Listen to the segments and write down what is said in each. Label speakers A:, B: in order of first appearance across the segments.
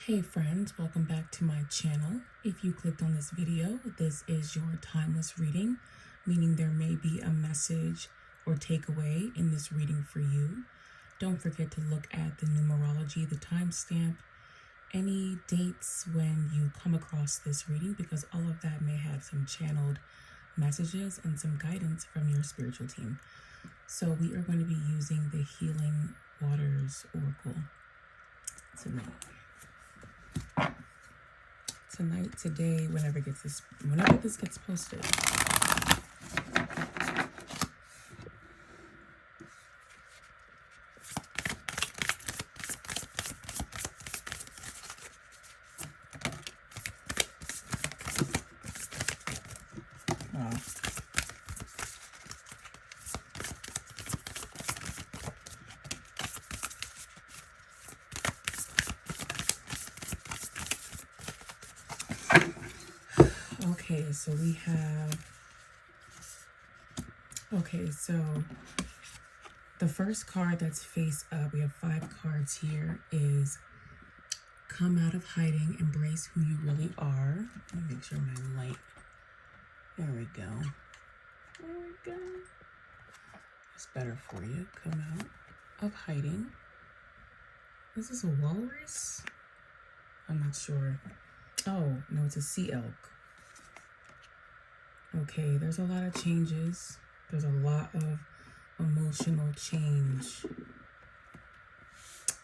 A: Hey friends, welcome back to my channel. If you clicked on this video, this is your timeless reading, meaning there may be a message or takeaway in this reading for you. Don't forget to look at the numerology, the timestamp, any dates when you come across this reading, because all of that may have some channeled messages and some guidance from your spiritual team. So we are going to be using the Healing Waters Oracle tonight, today, whenever this gets posted. Wow. Okay, so the first card that's face up, we have 5 cards here, is come out of hiding, embrace who you really are. Let me make sure my light, there we go. It's better for you. Come out of hiding. Is this a walrus? I'm not sure. Oh, no, it's a sea elk. Okay, there's a lot of changes. There's a lot of emotional change.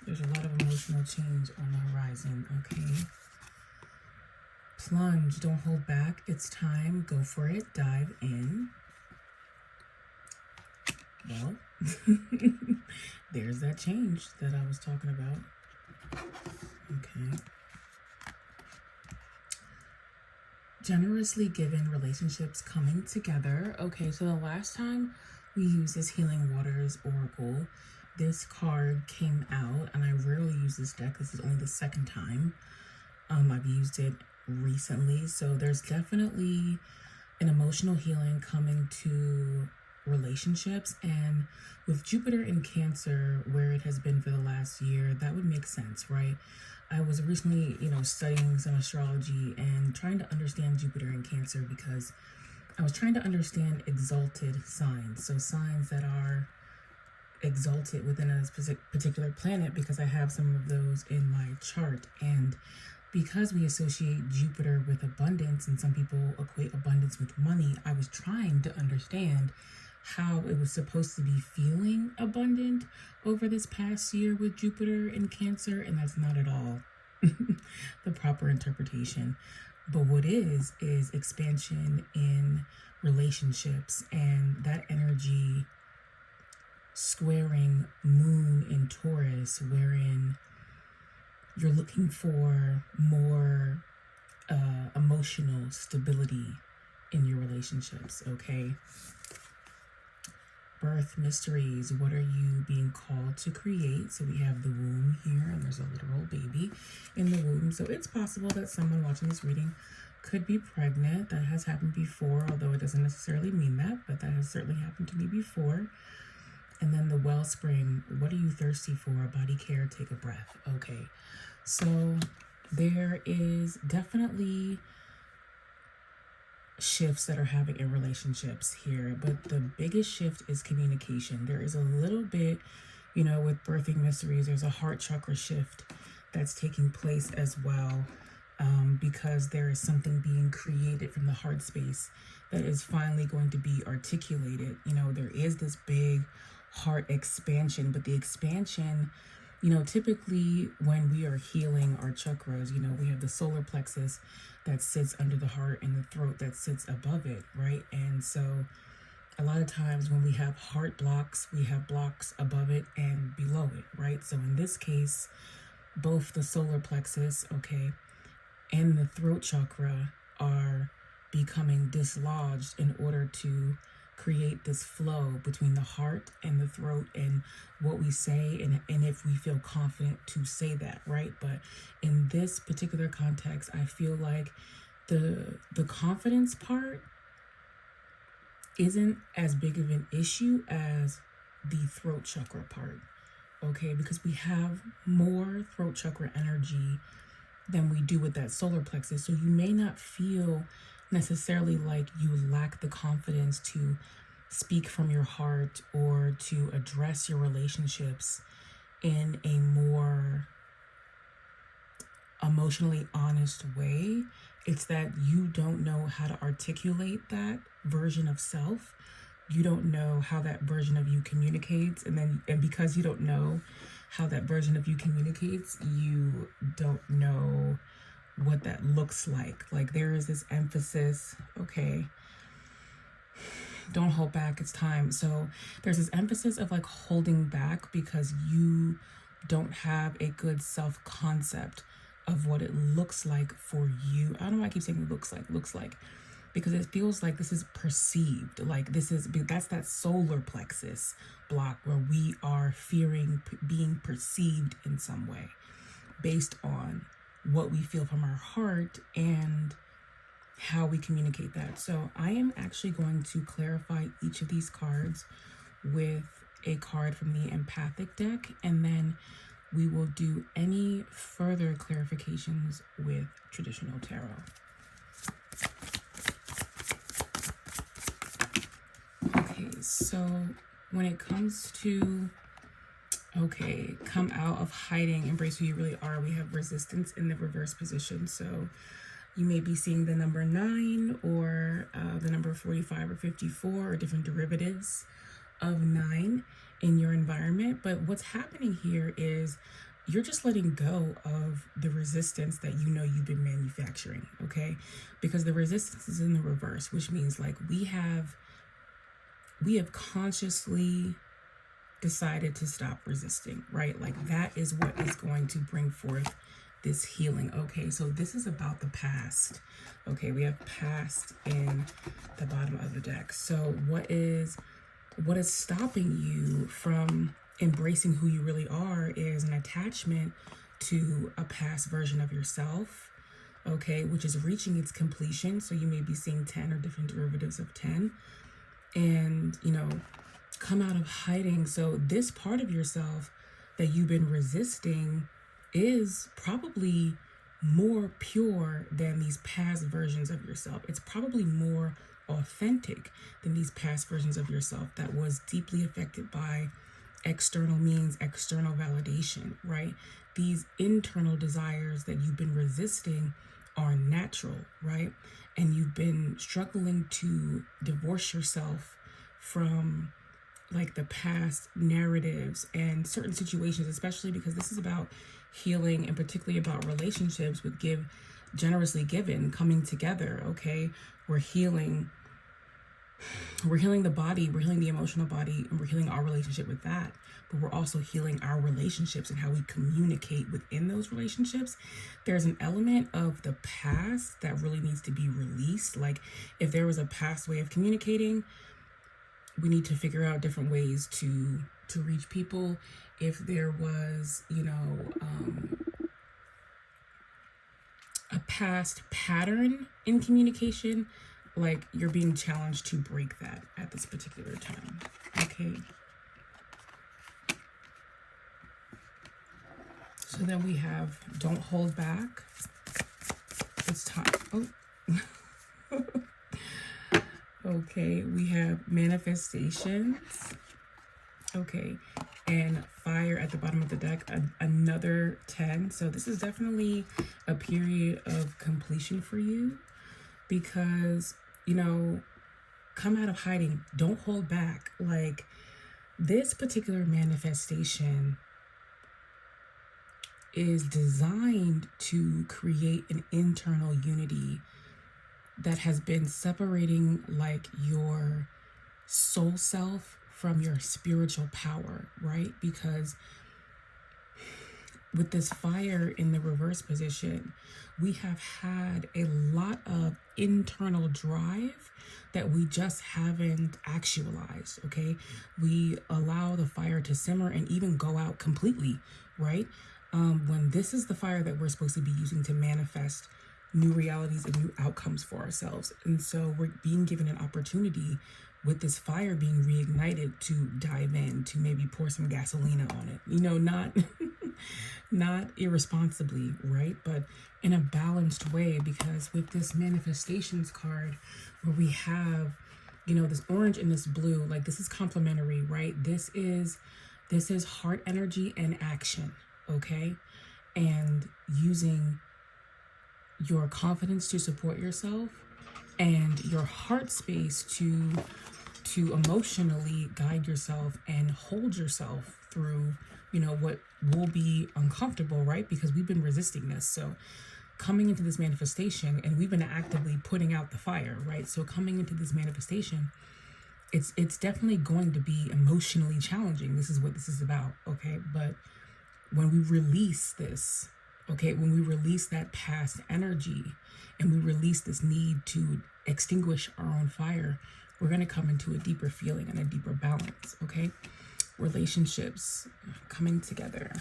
A: There's a lot of emotional change on the horizon, okay? Plunge, don't hold back. It's time. Go for it. Dive in. Well, there's that change that I was talking about. Okay. Generously given, relationships coming together. Okay, so the last time we used this Healing Waters Oracle, this card came out, and I rarely use this deck. This is only the second time I've used it recently. So there's definitely an emotional healing coming to relationships, and with Jupiter in Cancer, where it has been for the last year, that would make sense, right? I was recently, studying some astrology and trying to understand Jupiter in Cancer, because I was trying to understand exalted signs. So signs that are exalted within a particular planet, because I have some of those in my chart. And because we associate Jupiter with abundance, and some people equate abundance with money, I was trying to understand how it was supposed to be feeling abundant over this past year with Jupiter in Cancer, and that's not at all the proper interpretation. But what is expansion in relationships, and that energy squaring Moon in Taurus, wherein you're looking for more emotional stability in your relationships, okay? Birth mysteries, what are you being called to create? So we have the womb here, and there's a literal baby in the womb. So it's possible that someone watching this reading could be pregnant. That has happened before, although it doesn't necessarily mean that, but that has certainly happened to me before. And then the wellspring, what are you thirsty for? Body care, take a breath. Okay, so there is definitely shifts that are happening in relationships here, but the biggest shift is communication. There is a little bit, with birthing mysteries, there's a heart chakra shift that's taking place as well, because there is something being created from the heart space that is finally going to be articulated. There is this big heart expansion, but the expansion, typically when we are healing our chakras, we have the solar plexus that sits under the heart and the throat that sits above it, right? And so a lot of times when we have heart blocks, we have blocks above it and below it, right? So in this case, both the solar plexus, okay, and the throat chakra are becoming dislodged in order to create this flow between the heart and the throat, and what we say, and if we feel confident to say that, right? But in this particular context, I feel like the confidence part isn't as big of an issue as the throat chakra part, okay? Because we have more throat chakra energy than we do with that solar plexus. So you may not feel necessarily like you lack the confidence to speak from your heart or to address your relationships in a more emotionally honest way. It's that you don't know how to articulate that version of self. You don't know how that version of you communicates, and because you don't know how that version of you communicates, you don't know what that looks like. Like, there is this emphasis, okay, don't hold back, it's time. So there's this emphasis of like holding back because you don't have a good self-concept of what it looks like for you. I don't know why I keep saying looks like, because it feels like this is perceived. Like that's that solar plexus block where we are fearing being perceived in some way based on what we feel from our heart and how we communicate that. So I am actually going to clarify each of these cards with a card from the empathic deck, and then we will do any further clarifications with traditional tarot. Okay, so when it comes to, come out of hiding, embrace who you really are, we have resistance in the reverse position. So you may be seeing the number 9 or the number 45 or 54 or different derivatives of 9 in your environment. But what's happening here is you're just letting go of the resistance that you know you've been manufacturing, okay? Because the resistance is in the reverse, which means like we have consciously decided to stop resisting, right? Like that is what is going to bring forth this healing. Okay, so this is about the past. Okay, we have past in the bottom of the deck. So what is stopping you from embracing who you really are is an attachment to a past version of yourself, okay, which is reaching its completion. So you may be seeing 10 or different derivatives of 10, and come out of hiding. So this part of yourself that you've been resisting is probably more pure than these past versions of yourself. It's probably more authentic than these past versions of yourself that was deeply affected by external means, external validation, right? These internal desires that you've been resisting are natural, right? And you've been struggling to divorce yourself from like the past narratives and certain situations, especially because this is about healing and particularly about relationships with generously given, coming together, okay? We're healing the body, we're healing the emotional body, and we're healing our relationship with that. But we're also healing our relationships and how we communicate within those relationships. There's an element of the past that really needs to be released. Like if there was a past way of communicating, we need to figure out different ways to reach people. If there was, a past pattern in communication, like you're being challenged to break that at this particular time. Okay. So then we have don't hold back. It's time. Oh. Okay, we have manifestations. Okay, and fire at the bottom of the deck, another 10. So this is definitely a period of completion for you because, come out of hiding. Don't hold back. Like this particular manifestation is designed to create an internal unity that has been separating like your soul self from your spiritual power, right? Because with this fire in the reverse position, we have had a lot of internal drive that we just haven't actualized, okay? We allow the fire to simmer and even go out completely, right? When this is the fire that we're supposed to be using to manifest new realities and new outcomes for ourselves. And so we're being given an opportunity with this fire being reignited to dive in, to maybe pour some gasolina on it, not not irresponsibly, right? But in a balanced way, because with this manifestations card where we have, this orange and this blue, like this is complementary, right? This is heart energy and action, okay? And using your confidence to support yourself and your heart space to emotionally guide yourself and hold yourself through, what will be uncomfortable, right? Because we've been resisting this. So coming into this manifestation, and we've been actively putting out the fire, right? So coming into this manifestation, it's definitely going to be emotionally challenging. This is what this is about, okay? But when we release this, okay, when we release that past energy and we release this need to extinguish our own fire, we're going to come into a deeper feeling and a deeper balance, okay? Relationships coming together.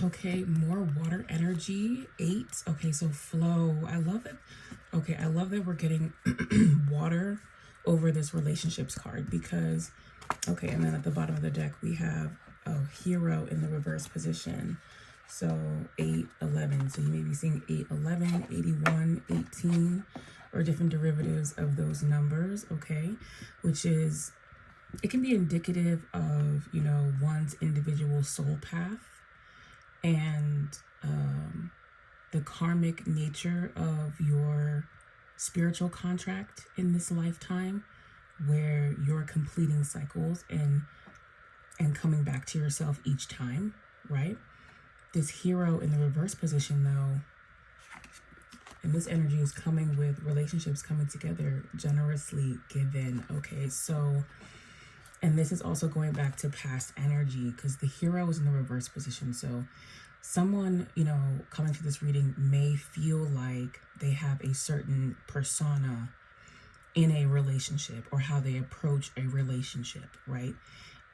A: Okay, more water energy, 8. Okay, so flow. I love it. Okay, I love that we're getting water over this relationships card because, okay, and then at the bottom of the deck, we have a hero in the reverse position. So 8, 11. So you may be seeing 8, 11, 81, 18, or different derivatives of those numbers, okay? Which is, it can be indicative of, one's individual soul path and the karmic nature of your spiritual contract in this lifetime, where you're completing cycles and coming back to yourself each time, right? This hero in the reverse position, though, and this energy is coming with relationships coming together, generously given, okay? So, and this is also going back to past energy because the hero is in the reverse position. So someone, coming to this reading may feel like they have a certain persona in a relationship or how they approach a relationship, right?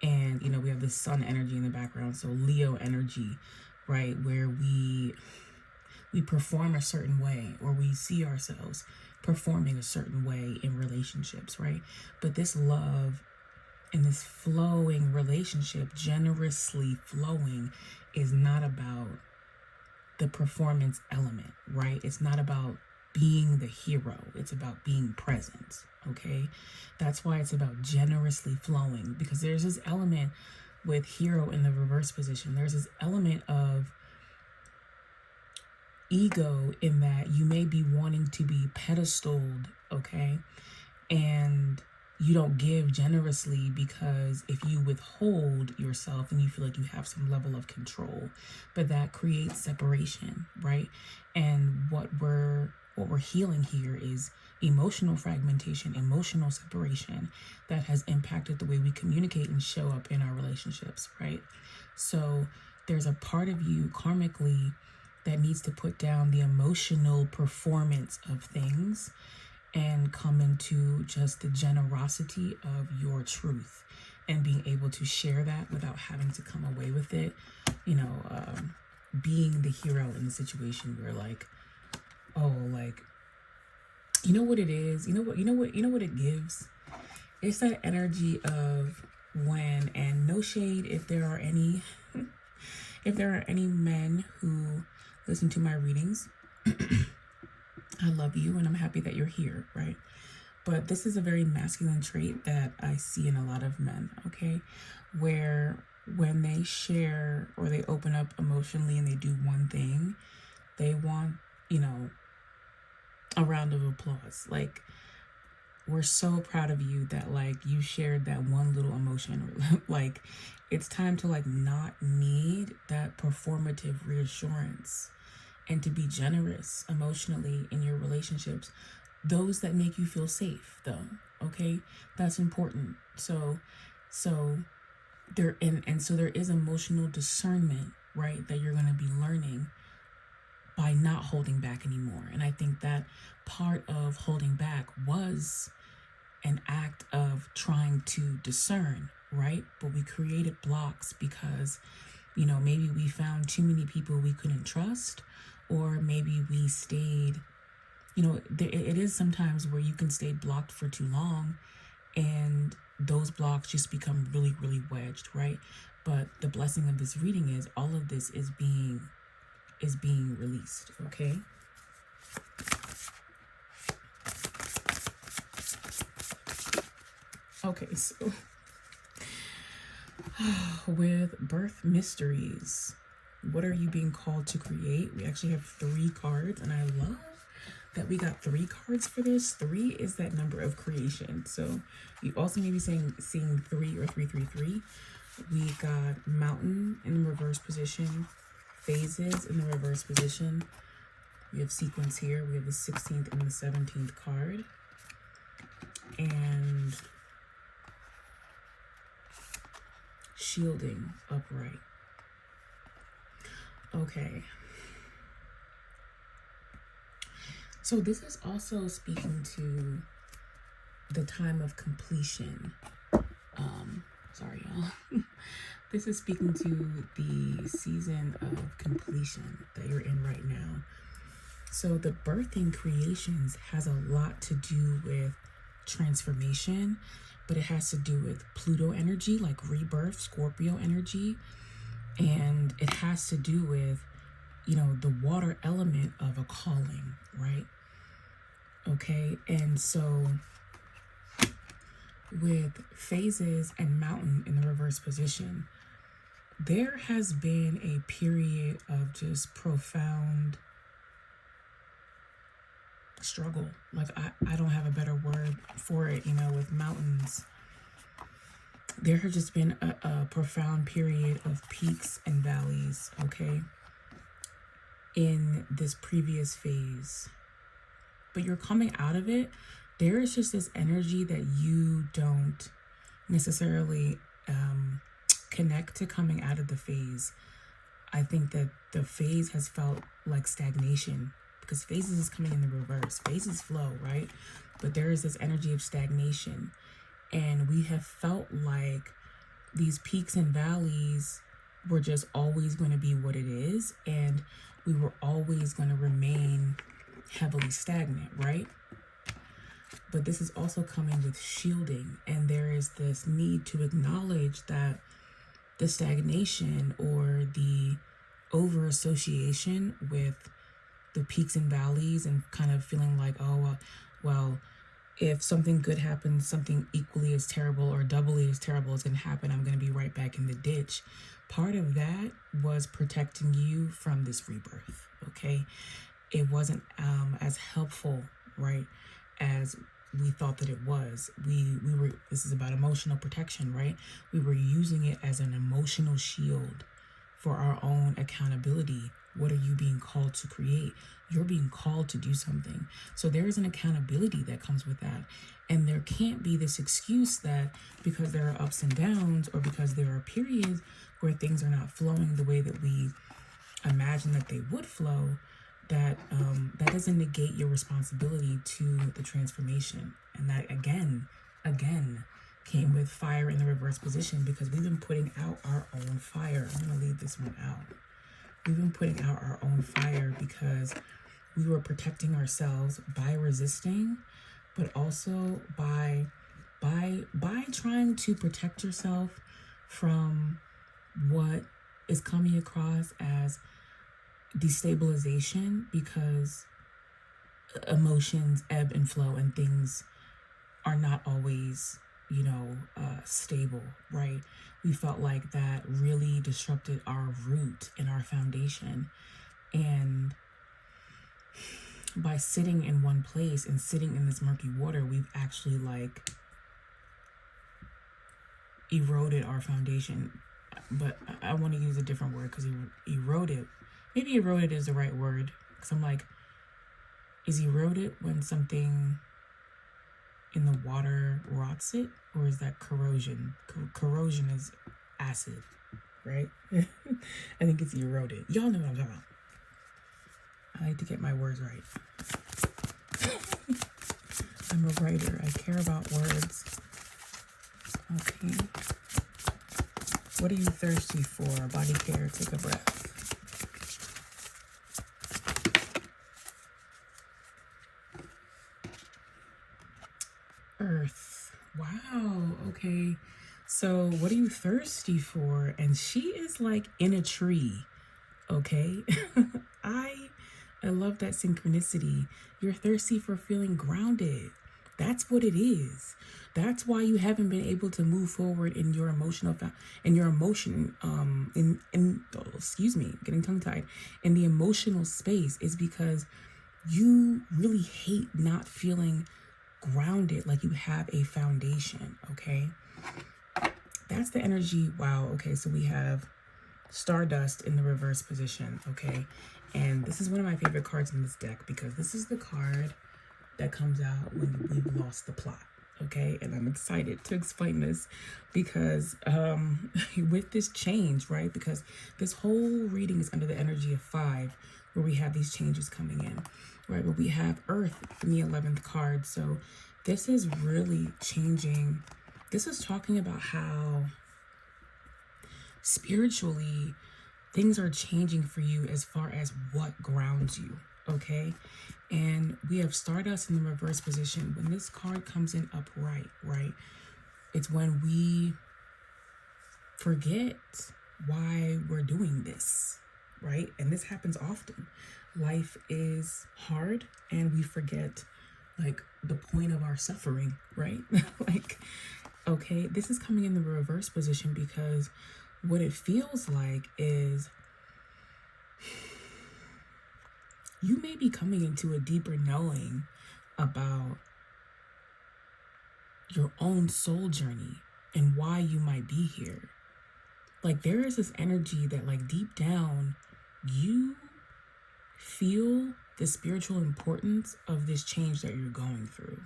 A: And, we have the sun energy in the background. So Leo energy, right? Where we perform a certain way or we see ourselves performing a certain way in relationships, right? But this love and this flowing relationship, generously flowing, is not about the performance element, right? It's not about being the hero. It's about being present, okay? That's why it's about generously flowing, because there's this element with hero in the reverse position. There's this element of ego in that you may be wanting to be pedestaled, okay? And you don't give generously because if you withhold yourself and you feel like you have some level of control, but that creates separation, right? And what we're healing here is emotional fragmentation, emotional separation that has impacted the way we communicate and show up in our relationships, right? So there's a part of you karmically that needs to put down the emotional performance of things and come into just the generosity of your truth and being able to share that without having to come away with it, being the hero in the situation where you know what it is? You know what it gives? It's that energy of when, and no shade if there are any men who listen to my readings. I love you and I'm happy that you're here, right? But this is a very masculine trait that I see in a lot of men, okay? Where when they share or they open up emotionally and they do one thing, they want, a round of applause. Like, we're so proud of you that you shared that one little emotion. Like, it's time to not need that performative reassurance and to be generous emotionally in your relationships. Those that make you feel safe, though, okay? That's important. So there is emotional discernment, right, that you're going to be learning by not holding back anymore. And I think that part of holding back was an act of trying to discern, right? But we created blocks because, maybe we found too many people we couldn't trust, or maybe we stayed, it is sometimes where you can stay blocked for too long and those blocks just become really, really wedged, right? But the blessing of this reading is all of this is being released, okay? Okay, so with birth mysteries, what are you being called to create? We actually have 3 cards, and I love that we got 3 cards for this. 3 is that number of creation. So you also may be seeing 3 or 333. We got mountain in the reverse position, phases in the reverse position. We have sequence here. We have the 16th and the 17th card. And shielding upright. Okay. So this is also speaking to the time of completion. Sorry, y'all. This is speaking to the season of completion that you're in right now. So the birthing creations has a lot to do with transformation, but it has to do with Pluto energy, like rebirth, Scorpio energy. And it has to do with, you know, the water element of a calling, right? Okay, and so with phases and mountain in the reverse position, there has been a period of just profound struggle. Like, I don't have a better word for it, you know, with mountains. There has just been a profound period of peaks and valleys, okay, in this previous phase. But you're coming out of it. There is just this energy that you don't necessarily connect to coming out of the phase. I think that the phase has felt like stagnation because phases is coming in the reverse. Phases flow, right? But there is this energy of stagnation. And we have felt like these peaks and valleys were just always going to be what it is. And we were always going to remain heavily stagnant, right? But this is also coming with shielding. And there is this need to acknowledge that the stagnation or the over association with the peaks and valleys and kind of feeling like, oh, well, if something good happens, something equally as terrible or doubly as terrible is going to happen, I'm going to be right back in the ditch. Part of that was protecting you from this rebirth, okay? It wasn't as helpful, right, as we thought that it was. We were, this is about emotional protection, right? We were using it as an emotional shield for our own accountability. What are you being called to create? You're being called to do something. So there is an accountability that comes with that. And there can't be this excuse that because there are ups and downs or because there are periods where things are not flowing the way that we imagine that they would flow, that that doesn't negate your responsibility to the transformation. And that again came with fire in the reverse position because we've been putting out our own fire. I'm going to leave this one out. We've been putting out our own fire because we were protecting ourselves by resisting, but also by trying to protect yourself from what is coming across as destabilization, because emotions ebb and flow and things are not always, you know, stable, right? We felt like that really disrupted our root and our foundation. And by sitting in one place and sitting in this murky water, we've actually like eroded our foundation. But I want to use a different word because eroded, maybe eroded is the right word. Because I'm like, is eroded when something in the water rots it, or is that corrosion? Corrosion is acid, right? I think it's eroded. Y'all know what I'm talking about. I like to get my words right. I'm a writer. I care about words. Okay. What are you thirsty for? Body care. Take a breath. Earth. Wow. So what are you thirsty for? And she is like in a tree. Okay. I love that synchronicity. You're thirsty for feeling grounded. That's what it is. That's why you haven't been able to move forward in your emotional excuse me, getting tongue tied, in the emotional space, is because you really hate not feeling grounded, like you have a foundation. Okay. That's the energy. Wow. Okay. So we have Stardust in the reverse position. Okay. And this is one of my favorite cards in this deck, because this is the card that comes out when we've lost the plot. Okay. And I'm excited to explain this because with this change, right? Because this whole reading is under the energy of 5, where we have these changes coming in, right? But we have Earth in the 11th card. So this is really changing. This is talking about how spiritually things are changing for you as far as what grounds you. Okay. And we have Stardust in the reverse position. When this card comes in upright, right, it's when we forget why we're doing this, right? And this happens often. Life is hard and we forget like the point of our suffering, right? Like, okay, this is coming in the reverse position because what it feels like is you may be coming into a deeper knowing about your own soul journey and why you might be here. Like there is this energy that like deep down, you feel the spiritual importance of this change that you're going through.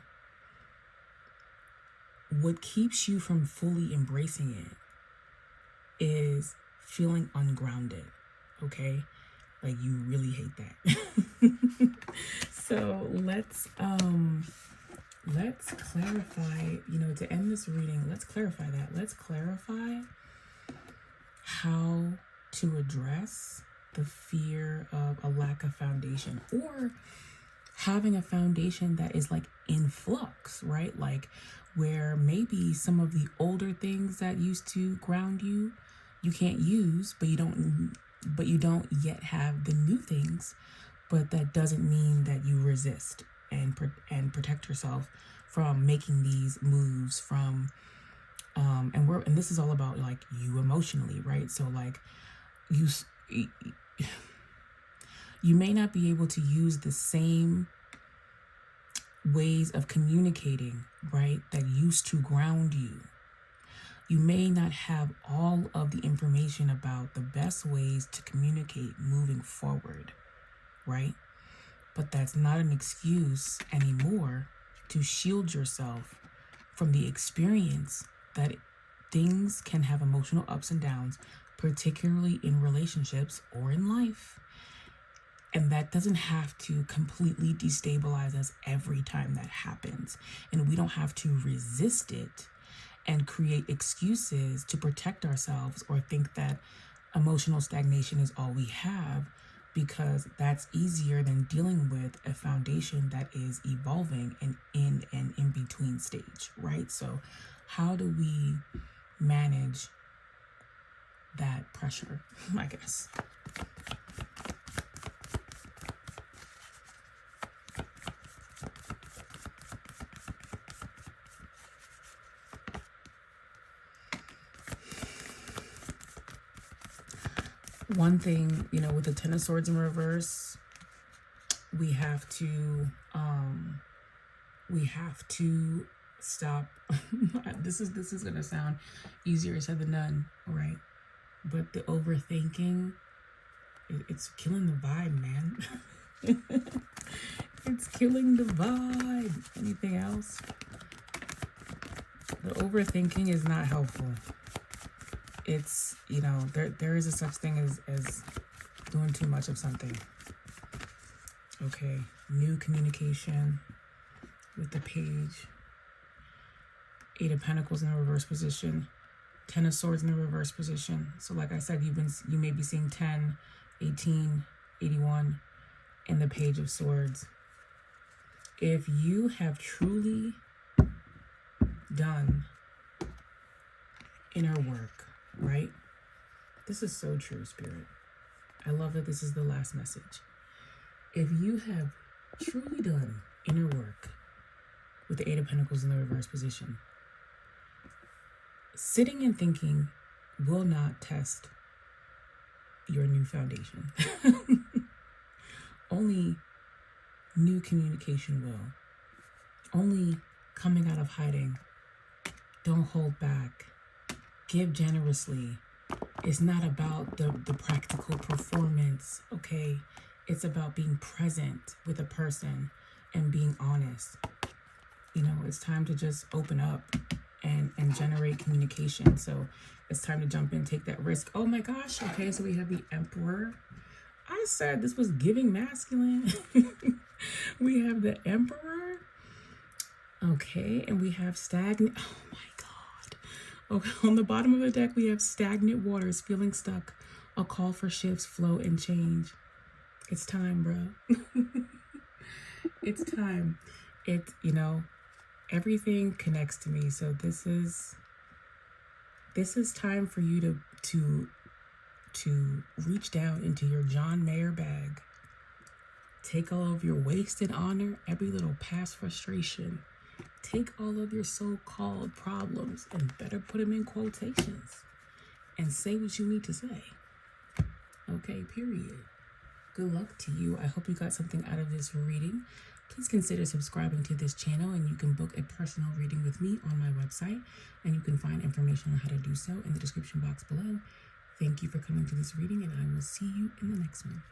A: What keeps you from fully embracing it is feeling ungrounded, okay? Like you really hate that. So let's clarify, to end this reading, let's clarify that. Let's clarify how to address the fear of a lack of foundation, or having a foundation that is like in flux, right? Like where maybe some of the older things that used to ground you, you can't use, but you don't yet have the new things. But that doesn't mean that you resist and protect yourself from making these moves, from and this is all about like you emotionally, right? So like you may not be able to use the same ways of communicating, right, that used to ground you. You may not have all of the information about the best ways to communicate moving forward, right? But that's not an excuse anymore to shield yourself from the experience that things can have emotional ups and downs, particularly in relationships or in life. And that doesn't have to completely destabilize us every time that happens. And we don't have to resist it and create excuses to protect ourselves or think that emotional stagnation is all we have, because that's easier than dealing with a foundation that is evolving and in an in-between stage, right? So how do we manage that pressure, I guess? One thing, with the Ten of Swords in reverse, we have to stop. This is gonna sound easier said than done, right? But the overthinking, it's killing the vibe, man. It's killing the vibe. Anything else? The overthinking is not helpful. It's, there is a such thing as doing too much of something. Okay, new communication with the page. 8 of Pentacles in the reverse position. 10 of Swords in the reverse position. So like I said, you may be seeing 10, 18, 81 in the Page of Swords. If you have truly done inner work, right? This is so true, Spirit. I love that this is the last message. If you have truly done inner work with the Eight of Pentacles in the reverse position, sitting and thinking will not test your new foundation. Only new communication will. Only coming out of hiding. Don't hold back. Give generously. It's not about the practical performance, okay? It's about being present with a person and being honest. You know, it's time to just open up and generate communication. So it's time to jump in, take that risk. Oh my gosh, okay, so we have the Emperor. I said this was giving masculine. We have the Emperor. Okay, and we have stagnant. Oh my God. Okay, on the bottom of the deck, we have stagnant waters, feeling stuck, a call for shifts, flow, and change. It's time, bro. It's time. You know, everything connects to me. So this is time for you to reach down into your John Mayer bag. Take all of your wasted honor, every little past frustration. Take all of your so-called problems and better put them in quotations and say what you need to say. Okay, period. Good luck to you. I hope you got something out of this reading. Please consider subscribing to this channel, and you can book a personal reading with me on my website, and you can find information on how to do so in the description box below. Thank you for coming to this reading, and I will see you in the next one.